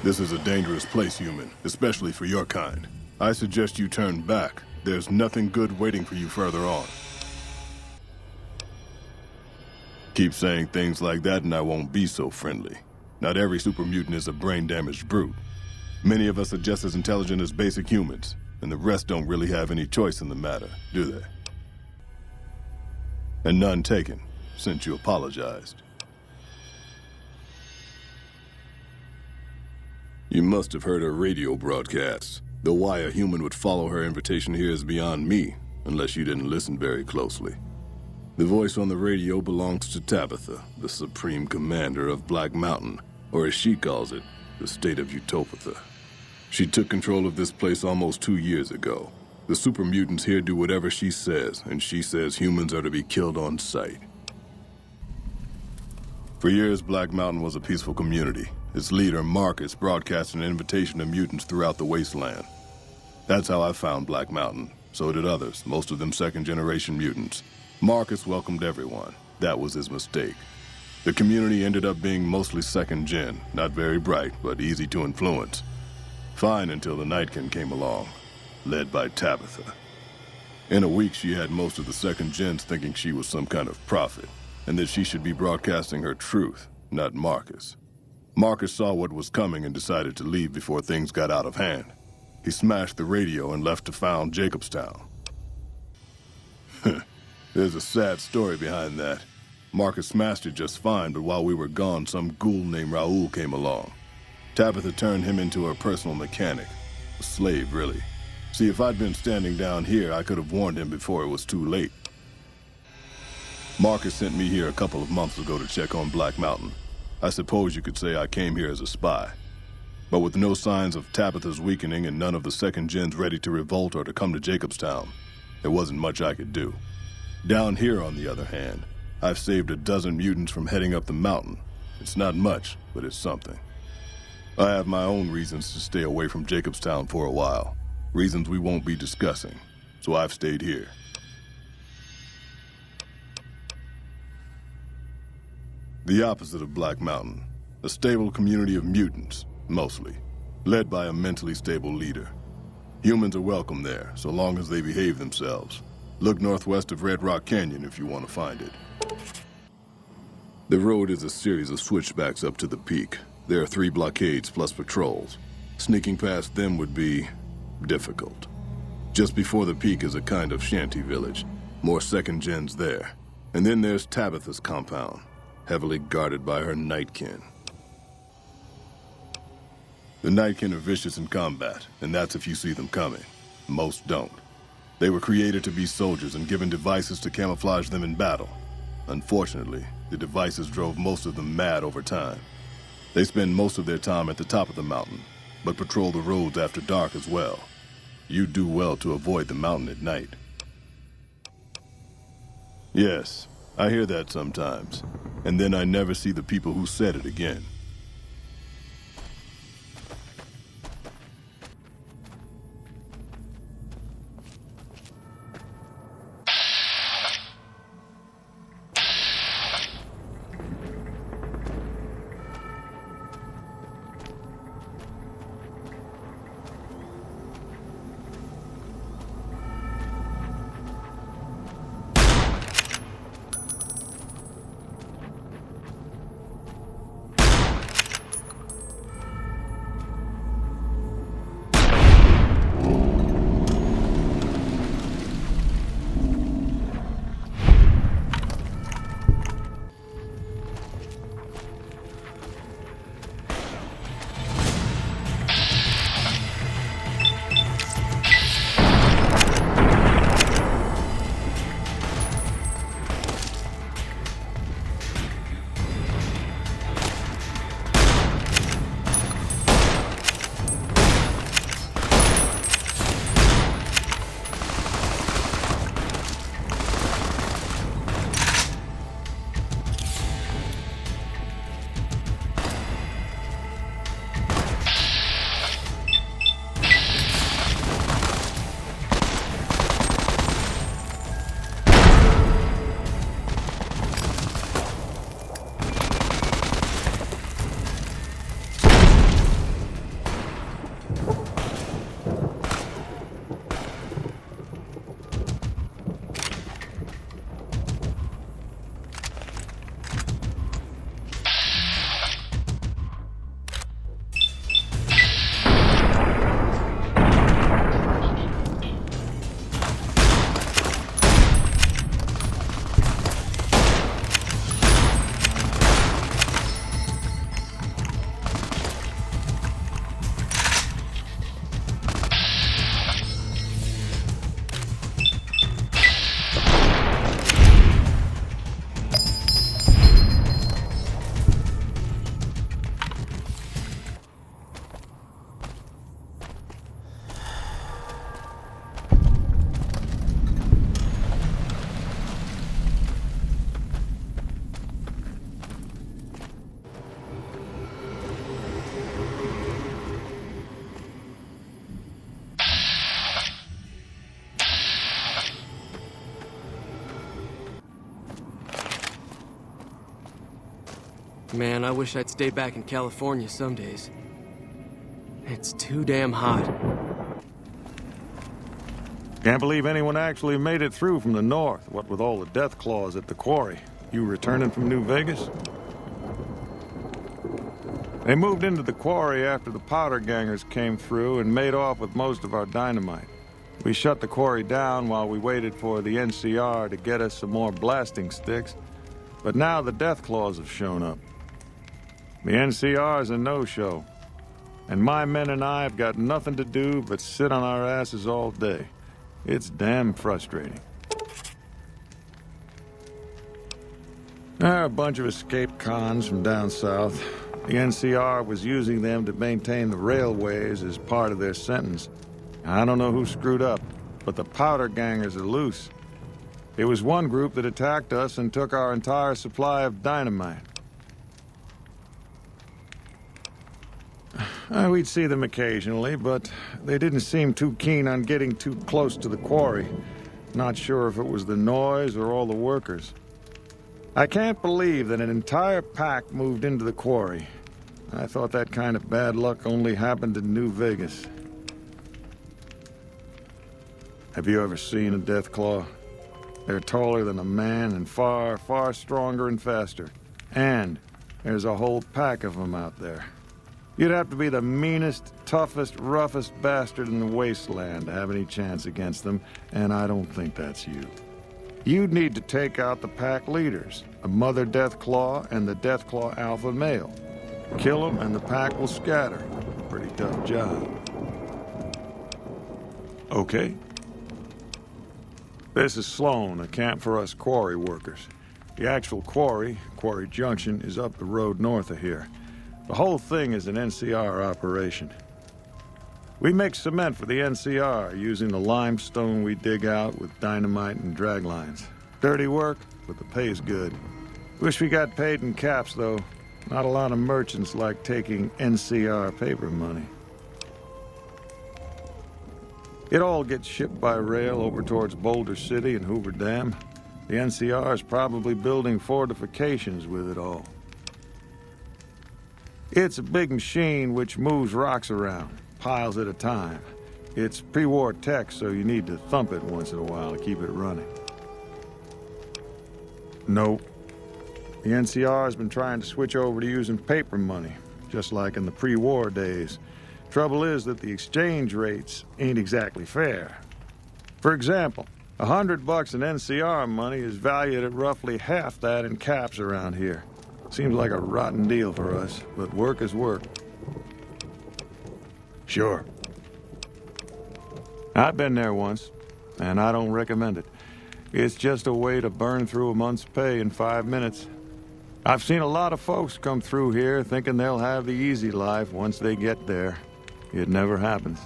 This is a dangerous place, human, especially for your kind. I suggest you turn back. There's nothing good waiting for you further on. Keep saying things like that and I won't be so friendly. Not every super mutant is a brain-damaged brute. Many of us are just as intelligent as basic humans, and the rest don't really have any choice in the matter, do they? And none taken, since you apologized. You must have heard her radio broadcasts. Though why a human would follow her invitation here is beyond me, unless you didn't listen very closely. The voice on the radio belongs to Tabitha, the supreme commander of Black Mountain, or as she calls it, the state of Utopatha. She took control of this place almost 2 years ago. The super mutants here do whatever she says, and she says humans are to be killed on sight. For years, Black Mountain was a peaceful community. Its leader, Marcus, broadcast an invitation to mutants throughout the wasteland. That's how I found Black Mountain. So did others, most of them second-generation mutants. Marcus welcomed everyone. That was his mistake. The community ended up being mostly second-gen, not very bright, but easy to influence. Fine until the Nightkin came along, led by Tabitha. In a week, she had most of the second-gens thinking she was some kind of prophet, and that she should be broadcasting her truth, not Marcus. Marcus saw what was coming and decided to leave before things got out of hand. He smashed the radio and left to found Jacobstown. There's a sad story behind that. Marcus smashed it just fine, but while we were gone, some ghoul named Raoul came along. Tabitha turned him into her personal mechanic. A slave, really. See, if I'd been standing down here, I could have warned him before it was too late. Marcus sent me here a couple of months ago to check on Black Mountain. I suppose you could say I came here as a spy. But with no signs of Tabitha's weakening and none of the second gens ready to revolt or to come to Jacobstown, there wasn't much I could do. Down here, on the other hand, I've saved a dozen mutants from heading up the mountain. It's not much, but it's something. I have my own reasons to stay away from Jacobstown for a while. Reasons we won't be discussing, so I've stayed here. The opposite of Black Mountain. A stable community of mutants, mostly, led by a mentally stable leader. Humans are welcome there, so long as they behave themselves. Look northwest of Red Rock Canyon if you want to find it. The road is a series of switchbacks up to the peak. There are 3 blockades plus patrols. Sneaking past them would be difficult. Just before the peak is a kind of shanty village. More second gens there. And then there's Tabitha's compound, heavily guarded by her Nightkin. The Nightkin are vicious in combat, and that's if you see them coming. Most don't. They were created to be soldiers and given devices to camouflage them in battle. Unfortunately, the devices drove most of them mad over time. They spend most of their time at the top of the mountain, but patrol the roads after dark as well. You do well to avoid the mountain at night. Yes, I hear that sometimes, and then I never see the people who said it again. Man, I wish I'd stay back in California some days. It's too damn hot. Can't believe anyone actually made it through from the north, what with all the death claws at the quarry. You returning from New Vegas? They moved into the quarry after the powder gangers came through and made off with most of our dynamite. We shut the quarry down while we waited for the NCR to get us some more blasting sticks, but now the death claws have shown up. The NCR's a no-show, and my men and I have got nothing to do but sit on our asses all day. It's damn frustrating. There are a bunch of escaped cons from down south. The NCR was using them to maintain the railways as part of their sentence. I don't know who screwed up, but the powder gangers are loose. It was one group that attacked us and took our entire supply of dynamite. We'd see them occasionally, but they didn't seem too keen on getting too close to the quarry. Not sure if it was the noise or all the workers. I can't believe that an entire pack moved into the quarry. I thought that kind of bad luck only happened in New Vegas. Have you ever seen a deathclaw? They're taller than a man and far, far stronger and faster. And there's a whole pack of them out there. You'd have to be the meanest, toughest, roughest bastard in the wasteland to have any chance against them, and I don't think that's you. You'd need to take out the pack leaders, a mother deathclaw and the deathclaw alpha male. Kill them and the pack will scatter. Pretty tough job. Okay. This is Sloan, a camp for us quarry workers. The actual quarry, Quarry Junction, is up the road north of here. The whole thing is an NCR operation. We make cement for the NCR using the limestone we dig out with dynamite and drag lines. Dirty work, but the pay's good. Wish we got paid in caps, though. Not a lot of merchants like taking NCR paper money. It all gets shipped by rail over towards Boulder City and Hoover Dam. The NCR is probably building fortifications with it all. It's a big machine which moves rocks around, piles at a time. It's pre-war tech, so you need to thump it once in a while to keep it running. Nope. The NCR has been trying to switch over to using paper money, just like in the pre-war days. Trouble is that the exchange rates ain't exactly fair. For example, $100 in NCR money is valued at roughly half that in caps around here. Seems like a rotten deal for us, but work is work. Sure. I've been there once, and I don't recommend it. It's just a way to burn through a month's pay in 5 minutes. I've seen a lot of folks come through here thinking they'll have the easy life once they get there. It never happens.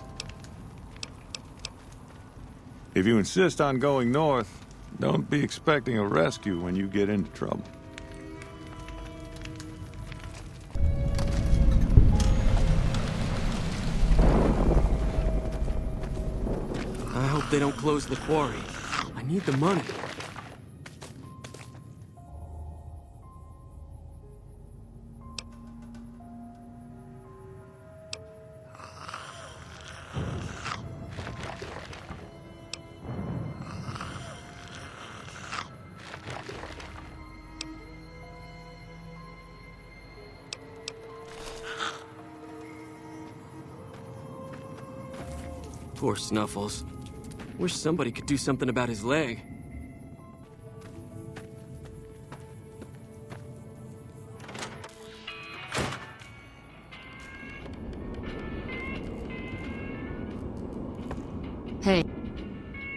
If you insist on going north, don't be expecting a rescue when you get into trouble. I hope they don't close the quarry. I need the money. Poor Snuffles. Wish somebody could do something about his leg. Hey,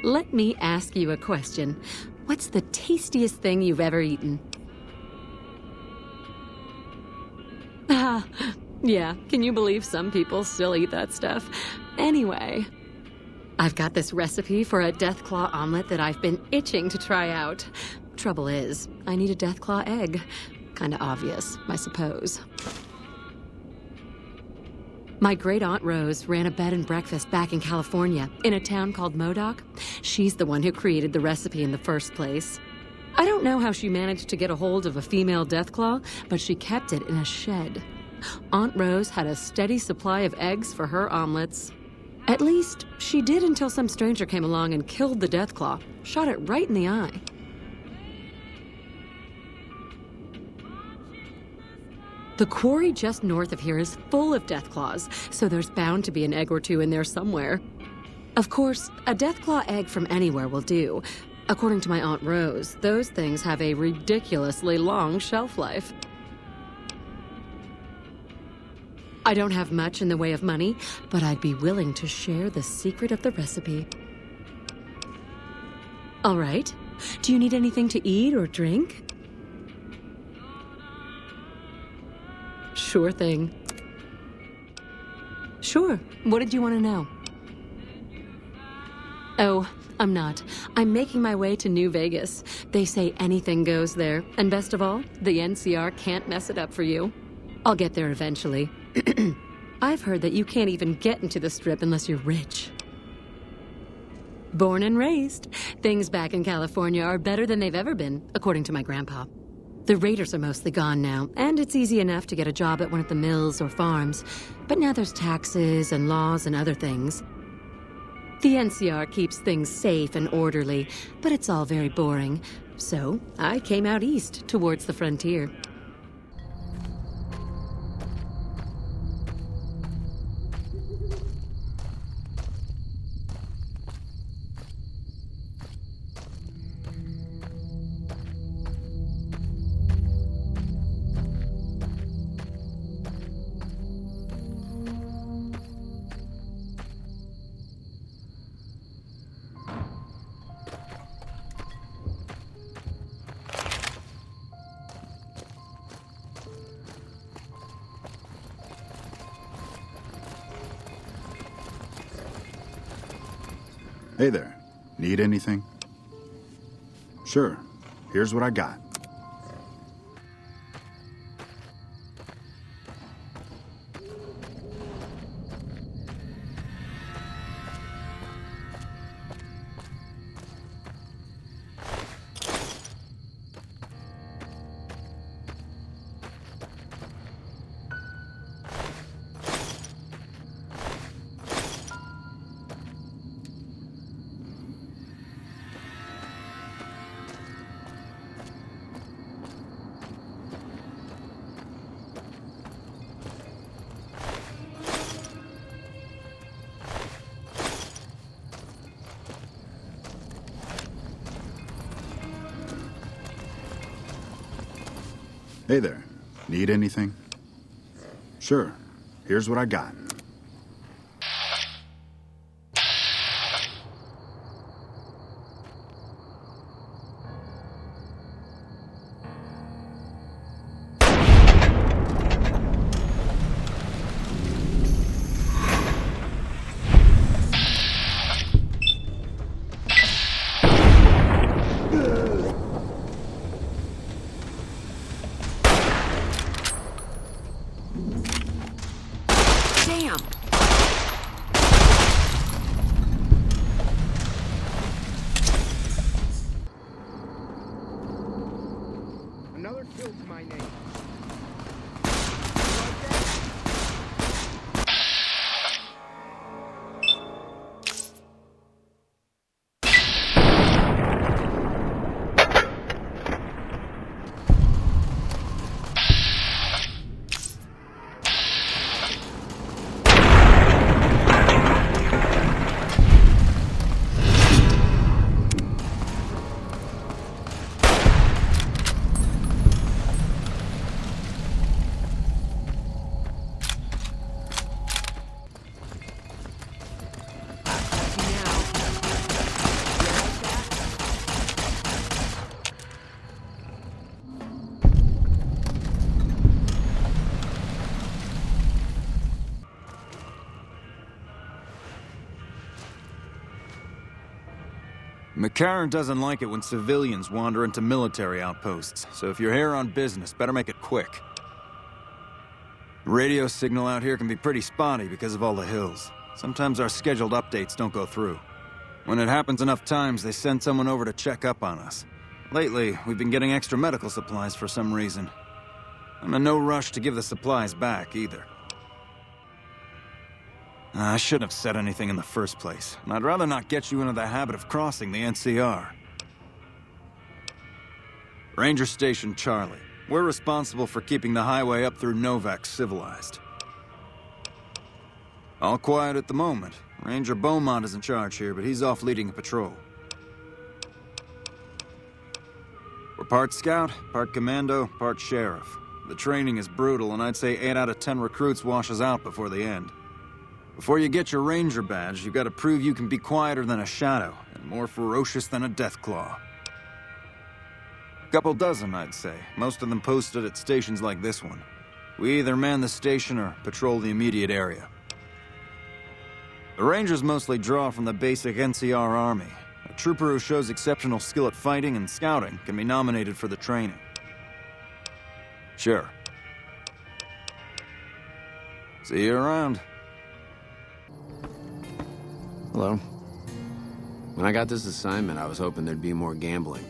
let me ask you a question. What's the tastiest thing you've ever eaten? Yeah, can you believe some people still eat that stuff? Anyway, I've got this recipe for a deathclaw omelet that I've been itching to try out. Trouble is, I need a deathclaw egg. Kinda obvious, I suppose. My great-aunt Rose ran a bed and breakfast back in California, in a town called Modoc. She's the one who created the recipe in the first place. I don't know how she managed to get a hold of a female Deathclaw, but she kept it in a shed. Aunt Rose had a steady supply of eggs for her omelets. At least, she did until some stranger came along and killed the Deathclaw, shot it right in the eye. The quarry just north of here is full of Deathclaws, so there's bound to be an egg or two in there somewhere. Of course, a Deathclaw egg from anywhere will do. According to my Aunt Rose, those things have a ridiculously long shelf life. I don't have much in the way of money, but I'd be willing to share the secret of the recipe. All right. Do you need anything to eat or drink? Sure thing. Sure. What did you want to know? Oh, I'm not. I'm making my way to New Vegas. They say anything goes there. And best of all, the NCR can't mess it up for you. I'll get there eventually. I've heard that you can't even get into the Strip unless you're rich. Born and raised, things back in California are better than they've ever been, according to my grandpa. The raiders are mostly gone now, and it's easy enough to get a job at one of the mills or farms. But now there's taxes and laws and other things. The NCR keeps things safe and orderly, but it's all very boring. So I came out east, towards the frontier. Hey there. Need anything? Sure. Here's what I got. Hey there. Need anything? Sure. Here's what I got. Damn! Another kill to my name. McCarran doesn't like it when civilians wander into military outposts, so if you're here on business, better make it quick. Radio signal out here can be pretty spotty because of all the hills. Sometimes our scheduled updates don't go through. When it happens enough times, they send someone over to check up on us. Lately, we've been getting extra medical supplies for some reason. I'm in no rush to give the supplies back, either. I shouldn't have said anything in the first place, and I'd rather not get you into the habit of crossing the NCR. Ranger Station Charlie. We're responsible for keeping the highway up through Novak civilized. All quiet at the moment. Ranger Beaumont is in charge here, but he's off leading a patrol. We're part scout, part commando, part sheriff. The training is brutal, and I'd say 8 out of 10 recruits washes out before the end. Before you get your ranger badge, you gotta prove you can be quieter than a shadow, and more ferocious than a deathclaw. Couple dozen, I'd say. Most of them posted at stations like this one. We either man the station or patrol the immediate area. The Rangers mostly draw from the basic NCR army. A trooper who shows exceptional skill at fighting and scouting can be nominated for the training. Sure. See you around. Hello. When I got this assignment, I was hoping there'd be more gambling.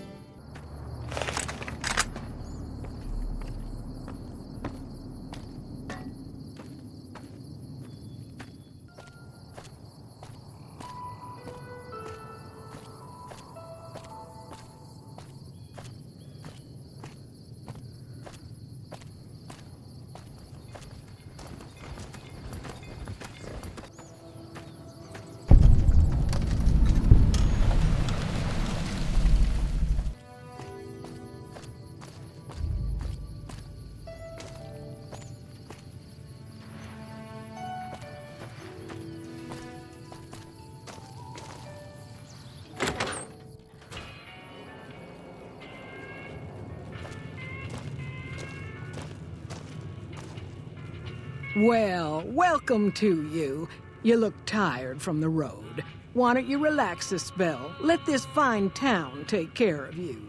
Well, welcome to you. You look tired from the road. Why don't you relax a spell? Let this fine town take care of you.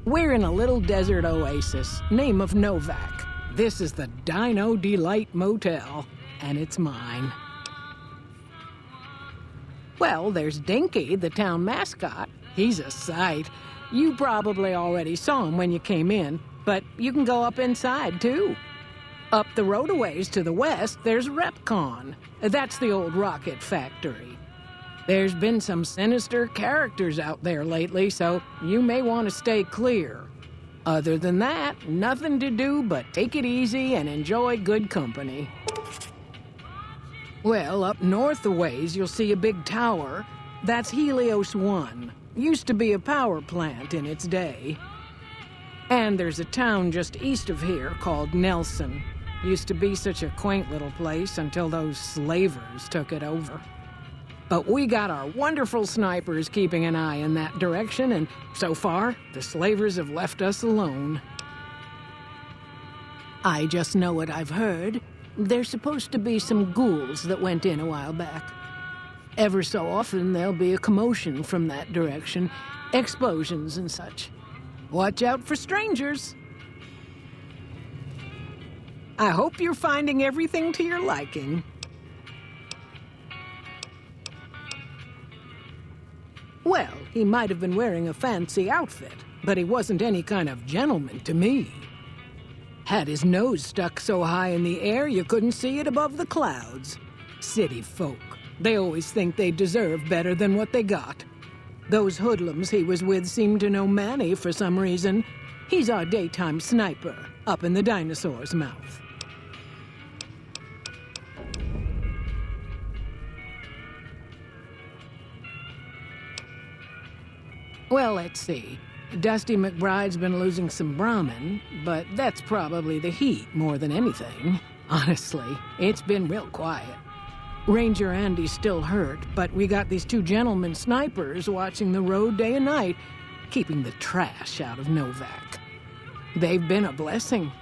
We're in a little desert oasis, name of Novak. This is the Dino Delight Motel, and it's mine. Well, there's Dinky, the town mascot. He's a sight. You probably already saw him when you came in, but you can go up inside, too. Up the road a ways to the west, there's Repcon. That's the old rocket factory. There's been some sinister characters out there lately, so you may want to stay clear. Other than that, nothing to do but take it easy and enjoy good company. Well, up north a ways, you'll see a big tower. That's Helios 1. Used to be a power plant in its day. And there's a town just east of here called Nelson. Used to be such a quaint little place until those slavers took it over. But we got our wonderful snipers keeping an eye in that direction, and so far, the slavers have left us alone. I just know what I've heard. There's supposed to be some ghouls that went in a while back. Ever so often, there'll be a commotion from that direction, explosions and such. Watch out for strangers. I hope you're finding everything to your liking. Well, he might have been wearing a fancy outfit, but he wasn't any kind of gentleman to me. Had his nose stuck so high in the air you couldn't see it above the clouds. City folk. They always think they deserve better than what they got. Those hoodlums he was with seem to know Manny for some reason. He's our daytime sniper, up in the dinosaur's mouth. Well, let's see. Dusty McBride's been losing some Brahmin, but that's probably the heat more than anything. Honestly, it's been real quiet. Ranger Andy's still hurt, but we got these 2 gentlemen snipers watching the road day and night, keeping the trash out of Novak. They've been a blessing.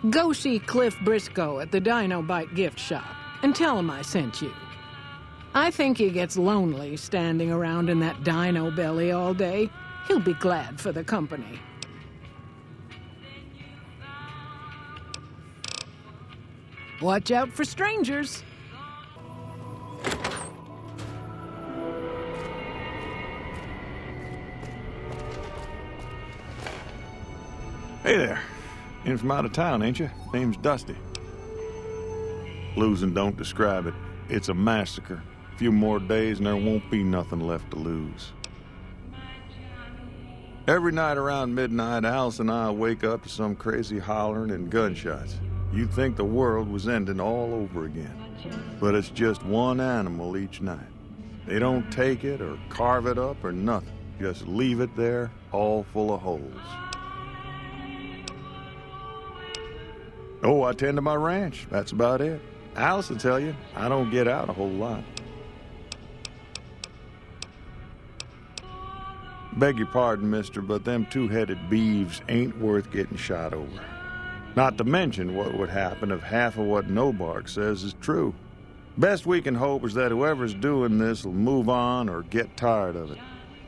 Go see Cliff Briscoe at the Dino Bite gift shop, and tell him I sent you. I think he gets lonely standing around in that dino belly all day. He'll be glad for the company. Watch out for strangers. Hey there. In from out of town, ain't you? Name's Dusty. Losing don't describe it. It's a massacre. A few more days and there won't be nothing left to lose. Every night around midnight, Alice and I wake up to some crazy hollering and gunshots. You'd think the world was ending all over again. But it's just one animal each night. They don't take it or carve it up or nothing. Just leave it there, all full of holes. Oh, I tend to my ranch. That's about it. Alice will tell you, I don't get out a whole lot. Beg your pardon, mister, but them two-headed beeves ain't worth getting shot over. Not to mention what would happen if half of what Nobark says is true. Best we can hope is that whoever's doing this will move on or get tired of it.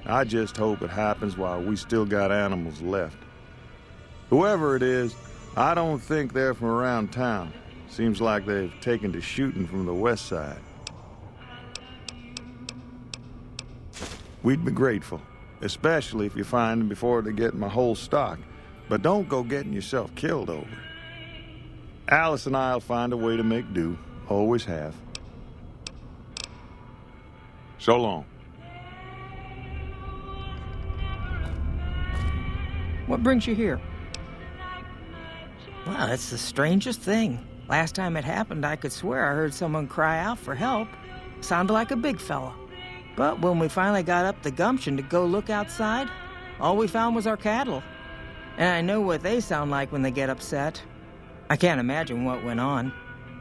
I just hope it happens while we still got animals left. Whoever it is, I don't think they're from around town. Seems like they've taken to shooting from the west side. We'd be grateful, especially if you find them before they get my whole stock. But don't go getting yourself killed over it. Alice and I'll find a way to make do. Always have. So long. What brings you here? Well, it's the strangest thing. Last time it happened, I could swear I heard someone cry out for help. Sounded like a big fella. But when we finally got up the gumption to go look outside, all we found was our cattle. And I know what they sound like when they get upset. I can't imagine what went on.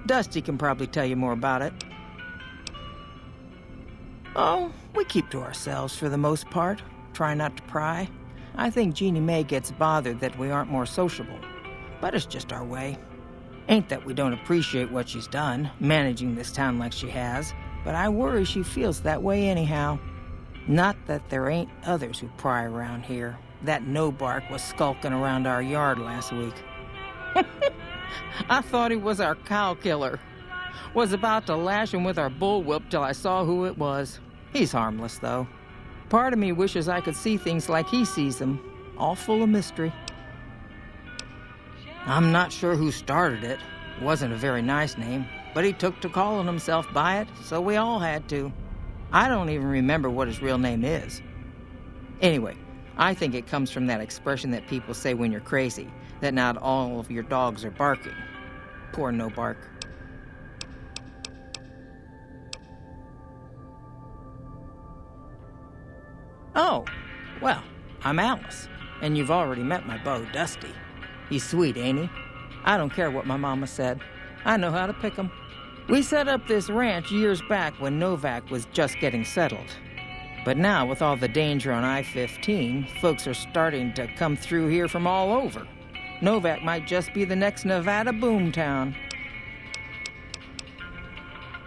Dusty can probably tell you more about it. Oh, we keep to ourselves for the most part. Try not to pry. I think Jeannie Mae gets bothered that we aren't more sociable. But it's just our way. Ain't that we don't appreciate what she's done, managing this town like she has, but I worry she feels that way anyhow. Not that there ain't others who pry around here. That Nobark was skulking around our yard last week. I thought he was our cow killer. Was about to lash him with our bullwhip till I saw who it was. He's harmless, though. Part of me wishes I could see things like he sees them, all full of mystery. I'm not sure who started it. Wasn't a very nice name, but he took to calling himself by it, so we all had to. I don't even remember what his real name is. Anyway, I think it comes from that expression that people say when you're crazy, that not all of your dogs are barking. Poor Nobark. Oh, well, I'm Alice, and you've already met my beau, Dusty. He's sweet, ain't he? I don't care what my mama said. I know how to pick 'em. We set up this ranch years back when Novak was just getting settled. But now, with all the danger on I-15, folks are starting to come through here from all over. Novak might just be the next Nevada boomtown.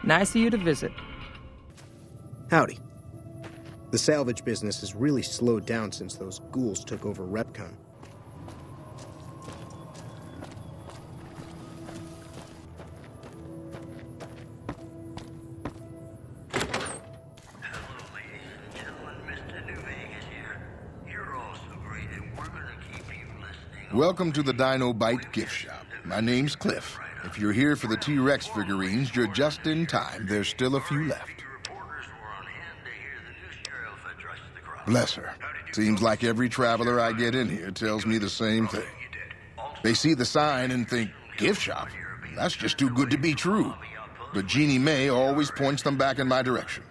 Nice of you to visit. Howdy. The salvage business has really slowed down since those ghouls took over Repcon. Welcome to the Dino Bite gift shop. My name's Cliff. If you're here for the T-Rex figurines, you're just in time. There's still a few left. Bless her. Seems like every traveler I get in here tells me the same thing. They see the sign and think, gift shop? That's just too good to be true. But Jeannie Mae always points them back in my direction.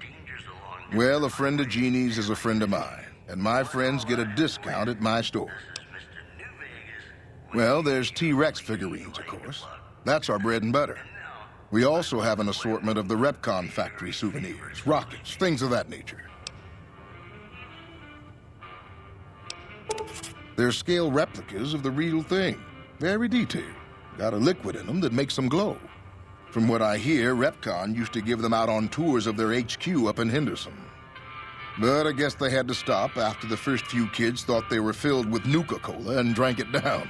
Well, a friend of Jeannie's is a friend of mine, and my friends get a discount at my store. Well, there's T-Rex figurines, of course. That's our bread and butter. We also have an assortment of the Repcon factory souvenirs, rockets, things of that nature. They're scale replicas of the real thing. Very detailed. Got a liquid in them that makes them glow. From what I hear, Repcon used to give them out on tours of their HQ up in Henderson. But I guess they had to stop after the first few kids thought they were filled with Nuka-Cola and drank it down.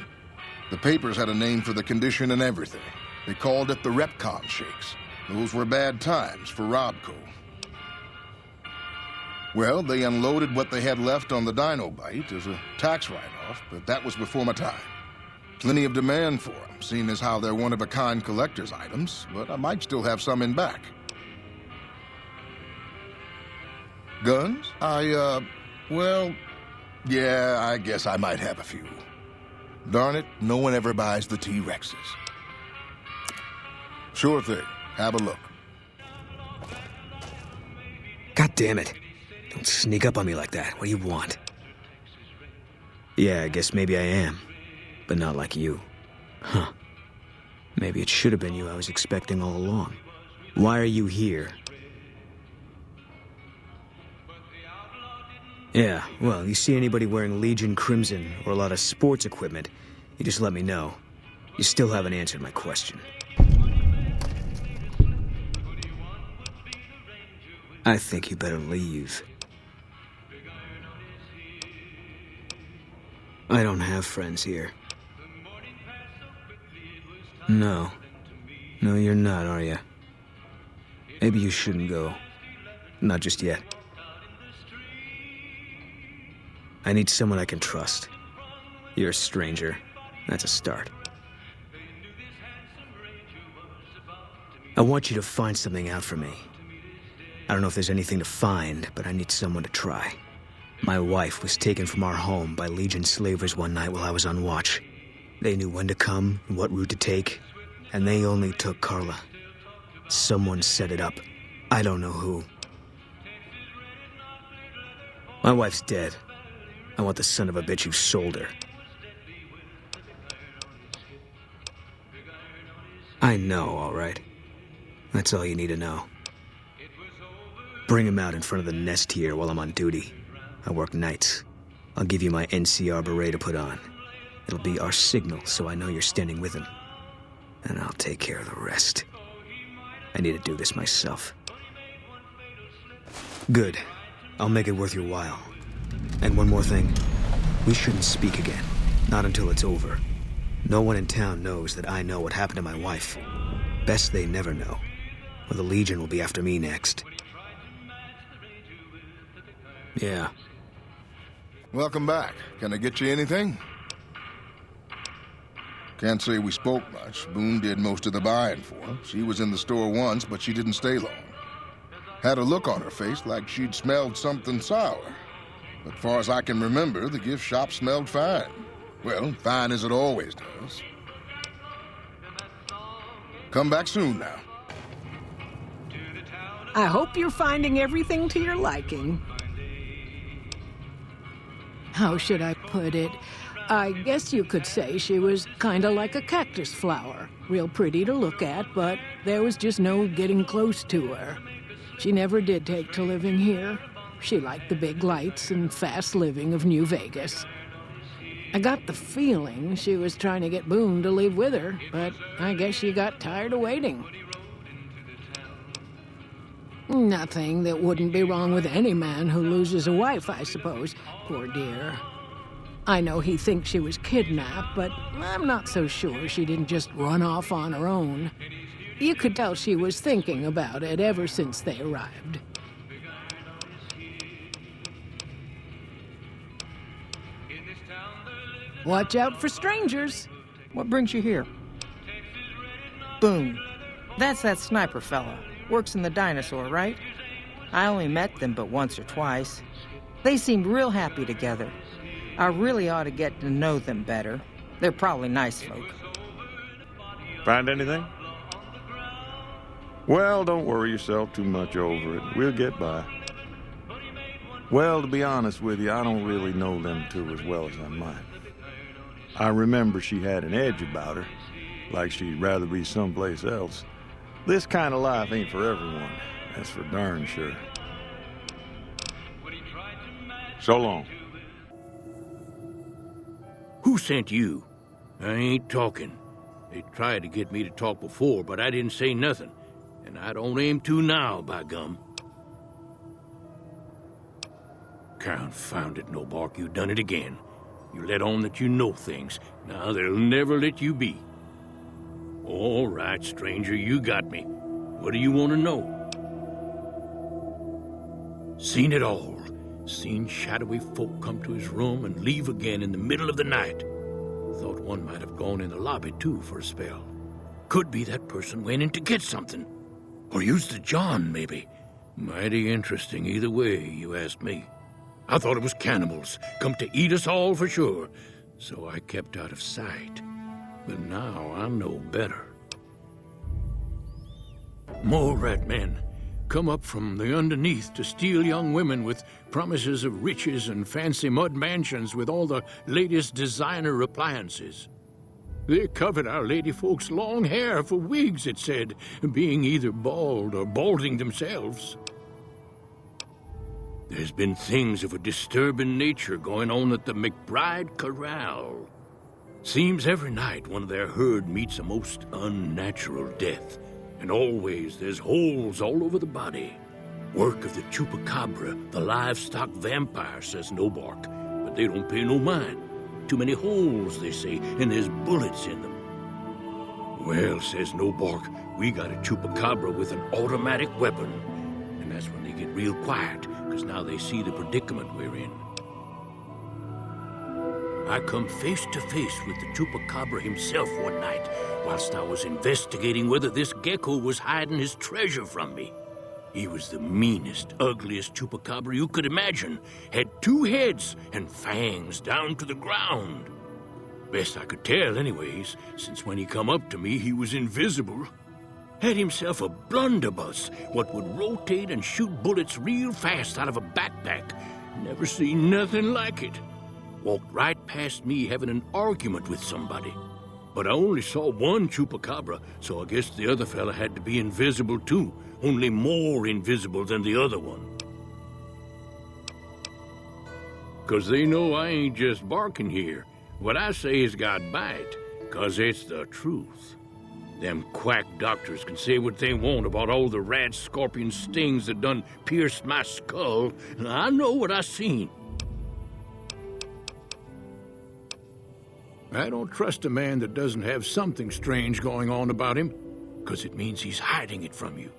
The papers had a name for the condition and everything. They called it the Repcon Shakes. Those were bad times for Robco. Well, they unloaded what they had left on the Dinobite as a tax write-off, but that was before my time. Plenty of demand for them, seeing as how they're one-of-a-kind collector's items, but I might still have some in back. Guns? Well, yeah, I guess I might have a few. Darn it, no one ever buys the T-Rexes. Sure thing. Have a look. God damn it. Don't sneak up on me like that. What do you want? Yeah, I guess maybe I am. But not like you. Huh. Maybe it should have been you I was expecting all along. Why are you here? Yeah, well, you see anybody wearing Legion Crimson or a lot of sports equipment, you just let me know. You still haven't answered my question. I think you better leave. I don't have friends here. No. No, you're not, are you? Maybe you shouldn't go. Not just yet. I need someone I can trust. You're a stranger. That's a start. I want you to find something out for me. I don't know if there's anything to find, but I need someone to try. My wife was taken from our home by Legion slavers one night while I was on watch. They knew when to come and what route to take, and they only took Carla. Someone set it up. I don't know who. My wife's dead. I want the son of a bitch who sold her. I know, all right. That's all you need to know. Bring him out in front of the nest here while I'm on duty. I work nights. I'll give you my NCR beret to put on. It'll be our signal so I know you're standing with him. And I'll take care of the rest. I need to do this myself. Good. I'll make it worth your while. And one more thing. We shouldn't speak again. Not until it's over. No one in town knows that I know what happened to my wife. Best they never know. Or the Legion will be after me next. Yeah. Welcome back. Can I get you anything? Can't say we spoke much. Boone did most of the buying for her. She was in the store once, but she didn't stay long. Had a look on her face like she'd smelled something sour. But far as I can remember, the gift shop smelled fine. Well, fine as it always does. Come back soon now. I hope you're finding everything to your liking. How should I put it? I guess you could say she was kinda like a cactus flower. Real pretty to look at, but there was just no getting close to her. She never did take to living here. She liked the big lights and fast living of New Vegas. I got the feeling she was trying to get Boone to live with her, but I guess she got tired of waiting. Nothing that wouldn't be wrong with any man who loses a wife, I suppose. Poor dear. I know he thinks she was kidnapped, but I'm not so sure she didn't just run off on her own. You could tell she was thinking about it ever since they arrived. Watch out for strangers. What brings you here? Boone. That's that sniper fella. Works in the dinosaur, right? I only met them but once or twice. They seemed real happy together. I really ought to get to know them better. They're probably nice folk. Find anything? Well, don't worry yourself too much over it. We'll get by. Well, to be honest with you, I don't really know them two as well as I might. I remember she had an edge about her, like she'd rather be someplace else. This kind of life ain't for everyone, that's for darn sure. So long. Who sent you? I ain't talking. They tried to get me to talk before, but I didn't say nothing. And I don't aim to now, by gum. Confound it, No Bark, you done it again. You let on that you know things. Now they'll never let you be. All right, stranger, you got me. What do you want to know? Seen it all. Seen shadowy folk come to his room and leave again in the middle of the night. Thought one might have gone in the lobby, too, for a spell. Could be that person went in to get something. Or used the John, maybe. Mighty interesting either way, you asked me. I thought it was cannibals, come to eat us all for sure. So I kept out of sight. But now I know better. More rat men come up from the underneath to steal young women with promises of riches and fancy mud mansions with all the latest designer appliances. They covered our lady folks' long hair for wigs, it said, being either bald or balding themselves. There's been things of a disturbing nature going on at the McBride Corral. Seems every night one of their herd meets a most unnatural death, and always there's holes all over the body. Work of the chupacabra, the livestock vampire, says Nobark, but they don't pay no mind. Too many holes, they say, and there's bullets in them. Well, says Nobark, we got a chupacabra with an automatic weapon, and that's when they get real quiet, because now they see the predicament we're in. I come face to face with the chupacabra himself one night, whilst I was investigating whether this gecko was hiding his treasure from me. He was the meanest, ugliest chupacabra you could imagine. Had 2 heads and fangs down to the ground. Best I could tell anyways, since when he come up to me, he was invisible. Had himself a blunderbuss, what would rotate and shoot bullets real fast out of a backpack. Never seen nothing like it. Walked right past me having an argument with somebody. But I only saw one chupacabra, so I guess the other fella had to be invisible too, only more invisible than the other one. 'Cause they know I ain't just barking here. What I say has got bite, 'cause it's the truth. Them quack doctors can say what they want about all the rat scorpion stings that done pierced my skull, and I know what I seen. I don't trust a man that doesn't have something strange going on about him, 'cause it means he's hiding it from you.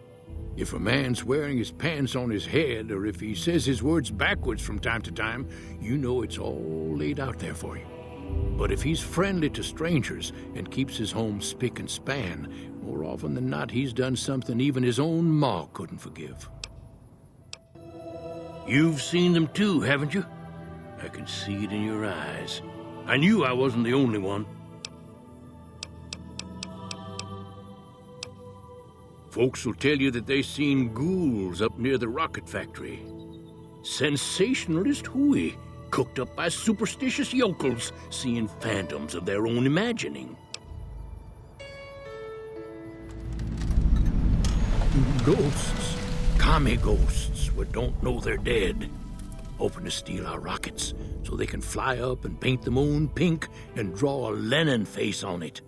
If a man's wearing his pants on his head, or if he says his words backwards from time to time, you know it's all laid out there for you. But if he's friendly to strangers and keeps his home spick and span, more often than not he's done something even his own ma couldn't forgive. You've seen them too, haven't you? I can see it in your eyes. I knew I wasn't the only one. Folks will tell you that they seen ghouls up near the rocket factory. Sensationalist hooey, cooked up by superstitious yokels, seeing phantoms of their own imagining. Ghosts, commie ghosts, what don't know they're dead. Hoping to steal our rockets so they can fly up and paint the moon pink and draw a Lenin face on it.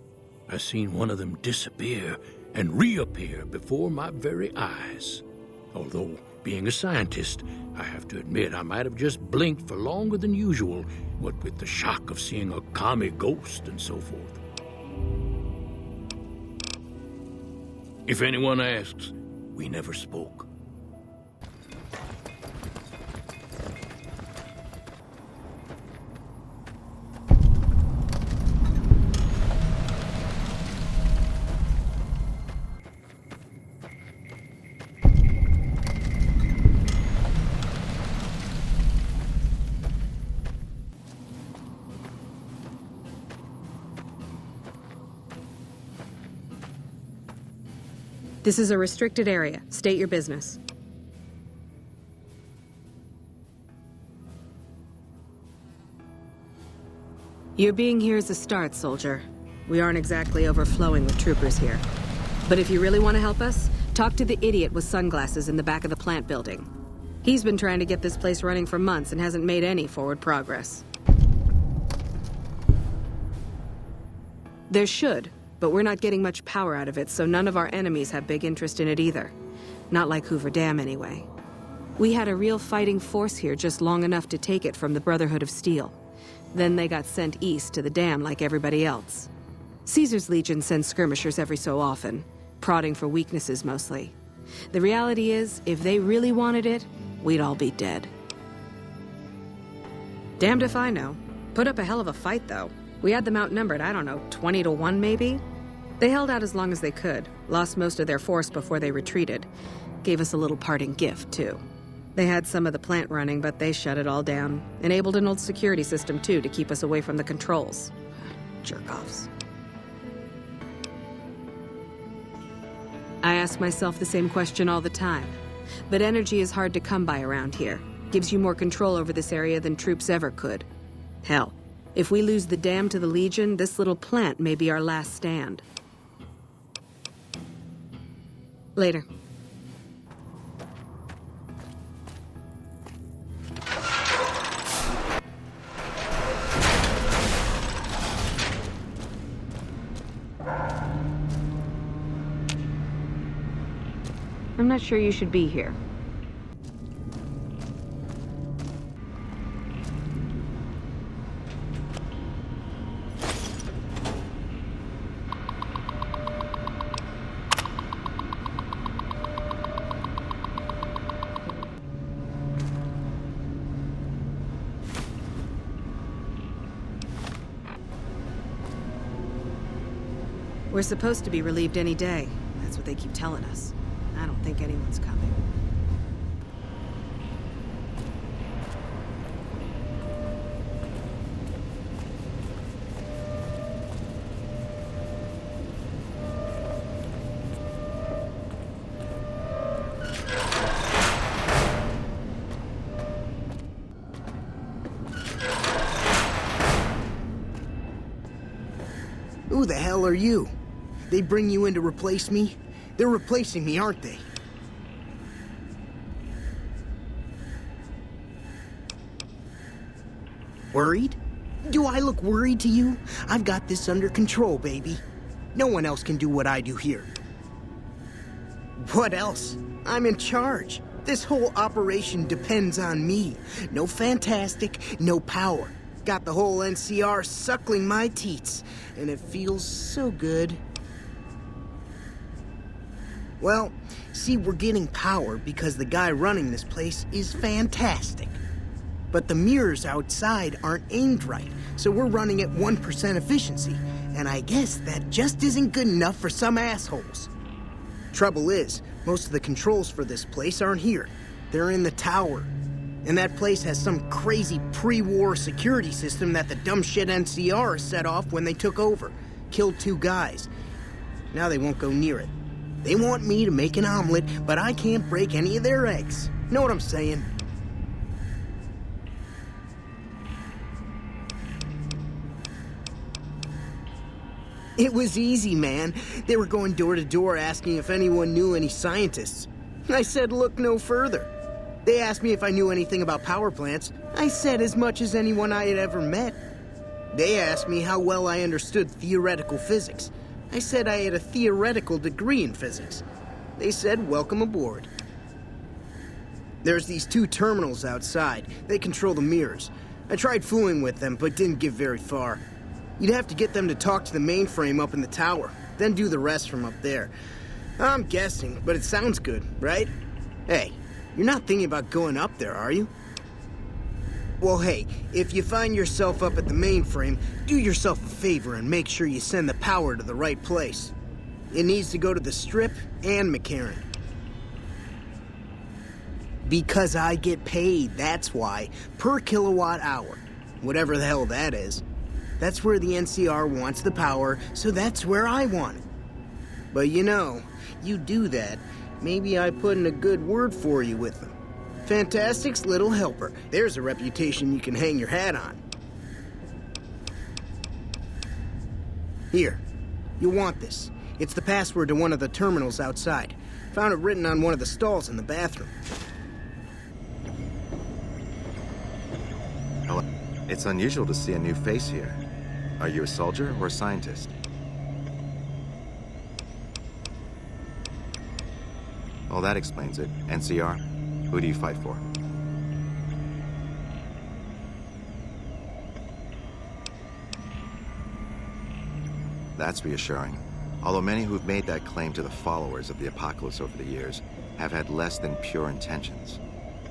I seen one of them disappear and reappear before my very eyes. Although, being a scientist, I have to admit I might have just blinked for longer than usual, what with the shock of seeing a commie ghost and so forth. If anyone asks, we never spoke. This is a restricted area. State your business. Your being here is a start, soldier. We aren't exactly overflowing with troopers here. But if you really want to help us, talk to the idiot with sunglasses in the back of the plant building. He's been trying to get this place running for months and hasn't made any forward progress. There should, but we're not getting much power out of it, so none of our enemies have big interest in it either. Not like Hoover Dam, anyway. We had a real fighting force here just long enough to take it from the Brotherhood of Steel. Then they got sent east to the dam like everybody else. Caesar's Legion sends skirmishers every so often, prodding for weaknesses mostly. The reality is, if they really wanted it, we'd all be dead. Damned if I know. Put up a hell of a fight, though. We had them outnumbered, I don't know, 20 to 1 maybe? They held out as long as they could, lost most of their force before they retreated. Gave us a little parting gift, too. They had some of the plant running, but they shut it all down. Enabled an old security system, too, to keep us away from the controls. Jerk-offs. I ask myself the same question all the time. But energy is hard to come by around here. Gives you more control over this area than troops ever could. Hell, if we lose the dam to the Legion, this little plant may be our last stand. Later. I'm not sure you should be here. We're supposed to be relieved any day. That's what they keep telling us. I don't think anyone's coming. Who the hell are you? They bring you in to replace me? They're replacing me, aren't they? Worried? Do I look worried to you? I've got this under control, baby. No one else can do what I do here. What else? I'm in charge. This whole operation depends on me. No fantastic, no power. Got the whole NCR suckling my teats, and it feels so good. Well, see, we're getting power because the guy running this place is fantastic. But the mirrors outside aren't aimed right, so we're running at 1% efficiency, and I guess that just isn't good enough for some assholes. Trouble is, most of the controls for this place aren't here. They're in the tower. And that place has some crazy pre-war security system that the dumb shit NCR set off when they took over. Killed 2 guys. Now they won't go near it. They want me to make an omelet, but I can't break any of their eggs. Know what I'm saying? It was easy, man. They were going door to door asking if anyone knew any scientists. I said look no further. They asked me if I knew anything about power plants. I said as much as anyone I had ever met. They asked me how well I understood theoretical physics. I said I had a theoretical degree in physics. They said welcome aboard. There's these 2 terminals outside. They control the mirrors. I tried fooling with them, but didn't get very far. You'd have to get them to talk to the mainframe up in the tower, then do the rest from up there. I'm guessing, but it sounds good, right? Hey, you're not thinking about going up there, are you? Well, hey, if you find yourself up at the mainframe, do yourself a favor and make sure you send the power to the right place. It needs to go to the Strip and McCarran. Because I get paid, that's why. Per kilowatt hour. Whatever the hell that is. That's where the NCR wants the power, so that's where I want it. But you know, you do that, maybe I put in a good word for you with them. Fantastic's little helper. There's a reputation you can hang your hat on. Here, you'll want this. It's the password to one of the terminals outside. Found it written on one of the stalls in the bathroom. Hello. It's unusual to see a new face here. Are you a soldier or a scientist? Well, that explains it. NCR, who do you fight for? That's reassuring. Although many who've made that claim to the followers of the Apocalypse over the years have had less than pure intentions.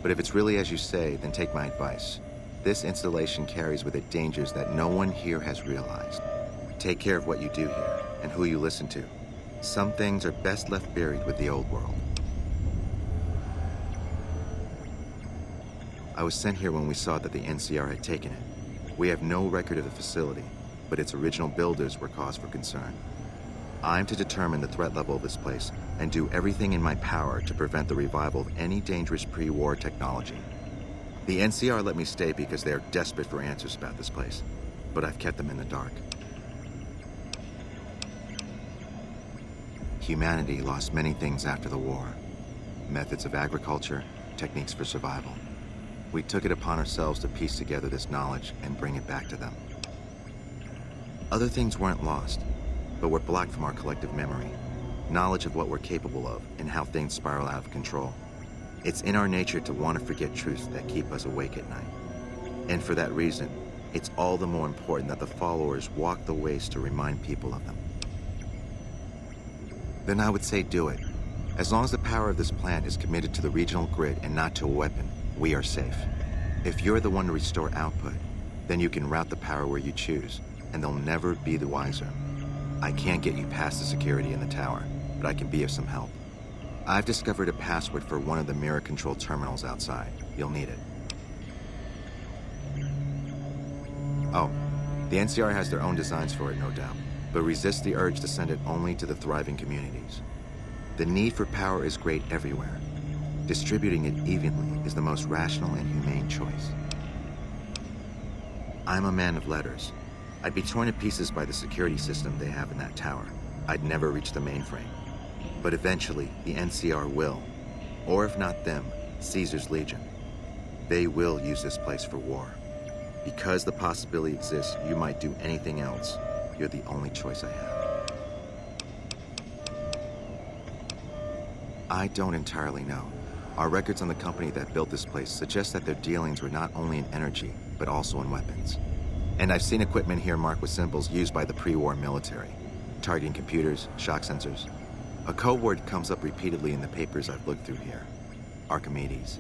But if it's really as you say, then take my advice. This installation carries with it dangers that no one here has realized. Take care of what you do here, and who you listen to. Some things are best left buried with the old world. I was sent here when we saw that the NCR had taken it. We have no record of the facility, but its original builders were cause for concern. I'm to determine the threat level of this place and do everything in my power to prevent the revival of any dangerous pre-war technology. The NCR let me stay because they are desperate for answers about this place, but I've kept them in the dark. Humanity lost many things after the war. Methods of agriculture, techniques for survival. We took it upon ourselves to piece together this knowledge and bring it back to them. Other things weren't lost, but were blocked from our collective memory. Knowledge of what we're capable of and how things spiral out of control. It's in our nature to want to forget truths that keep us awake at night. And for that reason, it's all the more important that the followers walk the ways to remind people of them. Then I would say do it. As long as the power of this plant is committed to the regional grid and not to a weapon, we are safe. If you're the one to restore output, then you can route the power where you choose, and they'll never be the wiser. I can't get you past the security in the tower, but I can be of some help. I've discovered a password for one of the mirror control terminals outside. You'll need it. Oh, the NCR has their own designs for it, no doubt, but resist the urge to send it only to the thriving communities. The need for power is great everywhere. Distributing it evenly is the most rational and humane choice. I'm a man of letters. I'd be torn to pieces by the security system they have in that tower. I'd never reach the mainframe. But eventually, the NCR will. Or if not them, Caesar's Legion. They will use this place for war. Because the possibility exists you might do anything else, you're the only choice I have. I don't entirely know. Our records on the company that built this place suggest that their dealings were not only in energy, but also in weapons. And I've seen equipment here marked with symbols used by the pre-war military, targeting computers, shock sensors. A code word comes up repeatedly in the papers I've looked through here. Archimedes.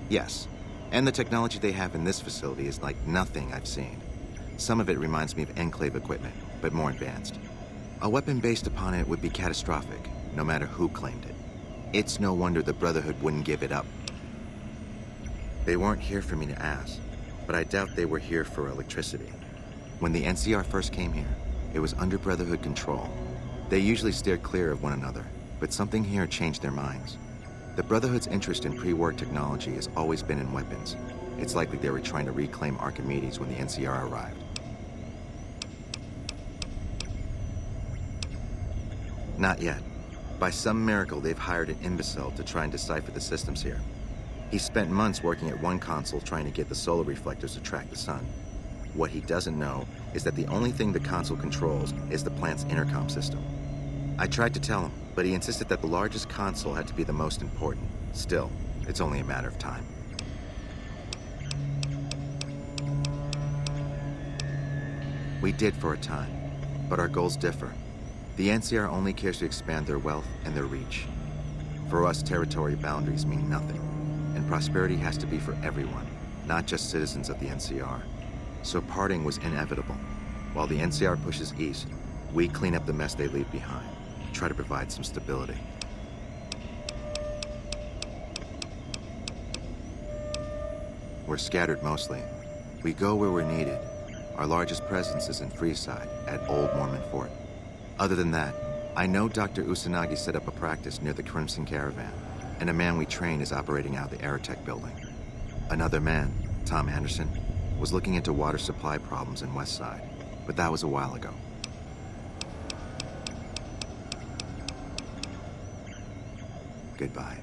Yes, and the technology they have in this facility is like nothing I've seen. Some of it reminds me of Enclave equipment, but more advanced. A weapon based upon it would be catastrophic, no matter who claimed it. It's no wonder the Brotherhood wouldn't give it up. They weren't here for me to ask, but I doubt they were here for electricity. When the NCR first came here, it was under Brotherhood control. They usually steered clear of one another, but something here changed their minds. The Brotherhood's interest in pre-war technology has always been in weapons. It's likely they were trying to reclaim Archimedes when the NCR arrived. Not yet. By some miracle, they've hired an imbecile to try and decipher the systems here. He spent months working at one console trying to get the solar reflectors to track the sun. What he doesn't know is that the only thing the console controls is the plant's intercom system. I tried to tell him, but he insisted that the largest console had to be the most important. Still, it's only a matter of time. We did for a time, but our goals differ. The NCR only cares to expand their wealth and their reach. For us, territory boundaries mean nothing, and prosperity has to be for everyone, not just citizens of the NCR. So parting was inevitable. While the NCR pushes east, we clean up the mess they leave behind, try to provide some stability. We're scattered mostly. We go where we're needed. Our largest presence is in Freeside, at Old Mormon Fort. Other than that, I know Dr. Usanagi set up a practice near the Crimson Caravan, and a man we train is operating out of the Aerotech building. Another man, Tom Anderson, was looking into water supply problems in Westside, but that was a while ago. Goodbye.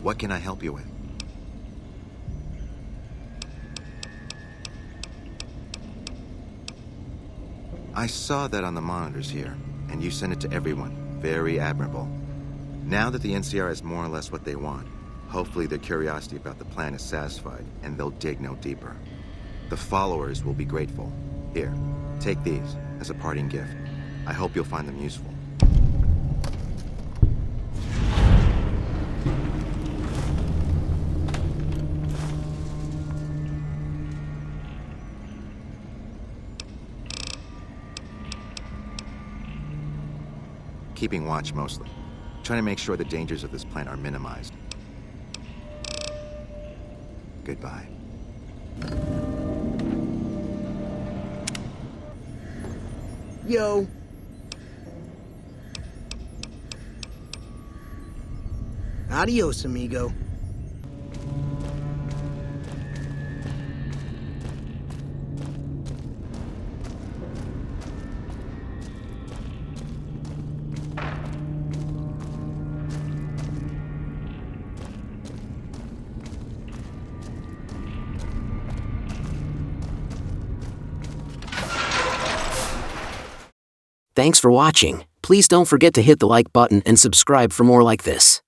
What can I help you with? I saw that on the monitors here, and you sent it to everyone. Very admirable. Now that the NCR is more or less what they want, hopefully their curiosity about the plan is satisfied, and they'll dig no deeper. The followers will be grateful. Here, take these as a parting gift. I hope you'll find them useful. Keeping watch mostly. Trying to make sure the dangers of this plant are minimized. Goodbye. Yo. Adios, amigo. Thanks for watching. Please don't forget to hit the like button and subscribe for more like this.